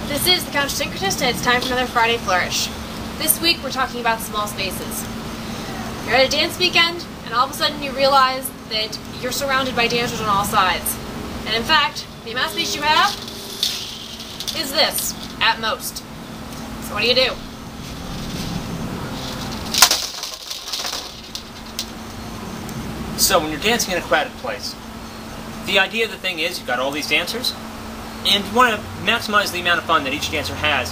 This is the Contrasyncretist, and it's time for another Friday Flourish. This week we're talking about small spaces. You're at a dance weekend, and all of a sudden you realize that you're surrounded by dancers on all sides. And in fact, the amount of space you have is this, at most. So what do you do? So when you're dancing in a crowded place, the idea of the thing is you've got all these dancers, and you want to maximize the amount of fun that each dancer has,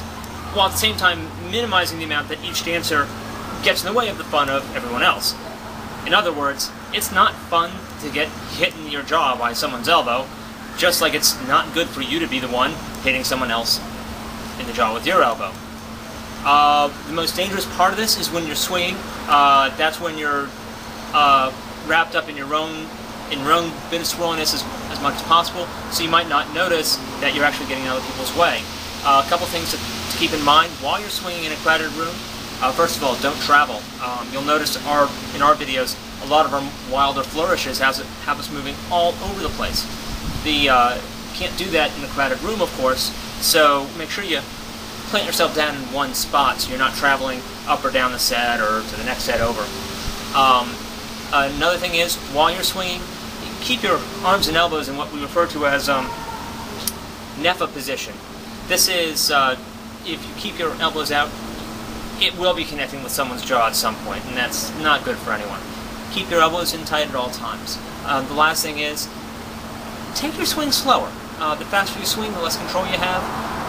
while at the same time minimizing the amount that each dancer gets in the way of the fun of everyone else. In other words, it's not fun to get hit in your jaw by someone's elbow, just like it's not good for you to be the one hitting someone else in the jaw with your elbow. The most dangerous part of this is when you're swinging. That's when you're wrapped up in your own bit of swirliness as much as possible, so you might not notice that you're actually getting in other people's way. A couple things to keep in mind while you're swinging in a crowded room. First of all, don't travel. You'll notice in our videos, a lot of our wilder flourishes have us moving all over the place. You can't do that in a crowded room, of course, so make sure you plant yourself down in one spot so you're not traveling up or down the set or to the next set over. Another thing is, while you're swinging, keep your arms and elbows in what we refer to as NEFA position. This is, if you keep your elbows out, it will be connecting with someone's jaw at some point, and that's not good for anyone. Keep your elbows in tight at all times. The last thing is, take your swing slower. The faster you swing, the less control you have.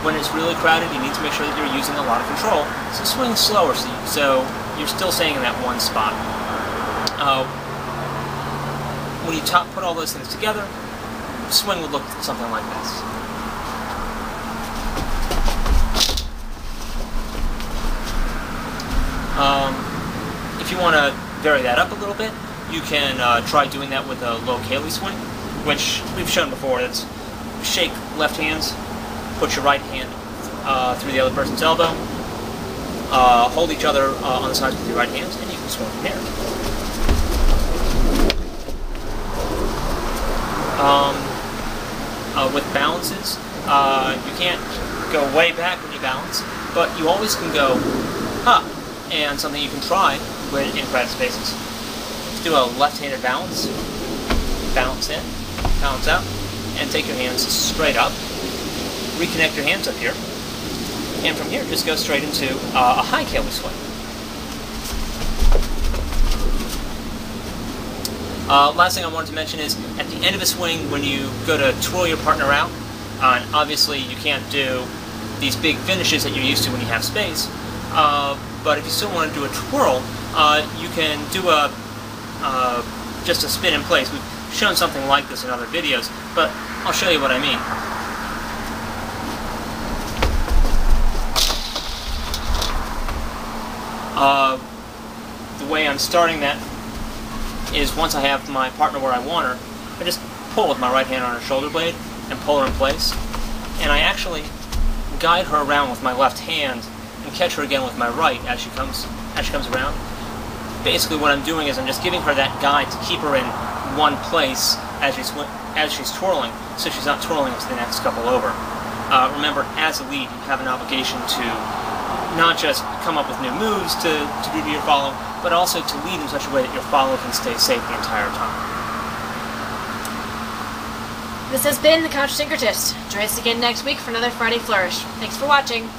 When it's really crowded, you need to make sure that you're using a lot of control. So swing slower so you're still staying in that one spot. When you put all those things together, swing would look something like this. If you want to vary that up a little bit, you can try doing that with a low Cayley swing, which we've shown before. That's shake left hands, put your right hand through the other person's elbow, hold each other on the sides with your right hands, and you can swing from here. With balances, you can't go way back when you balance, but you always can go up. And something you can try in crowded spaces. Do a left-handed balance, balance in, balance out, and take your hands straight up. Reconnect your hands up here, and from here just go straight into a high Cayley swing. Last thing I wanted to mention is, at the end of a swing, when you go to twirl your partner out, and obviously you can't do these big finishes that you're used to when you have space, but if you still want to do a twirl, you can do just a spin in place. We've shown something like this in other videos, but I'll show you what I mean. The way I'm starting that is, once I have my partner where I want her, I just pull with my right hand on her shoulder blade and pull her in place, and I actually guide her around with my left hand and catch her again with my right as she comes around. Basically what I'm doing is I'm just giving her that guide to keep her in one place as she's twirling, so she's not twirling to the next couple over. Remember, as a lead, you have an obligation to not just come up with new moves to do to your follow, but also to lead in such a way that your follow can stay safe the entire time. This has been the Contrasyncretist. Join us again next week for another Friday Flourish. Thanks for watching.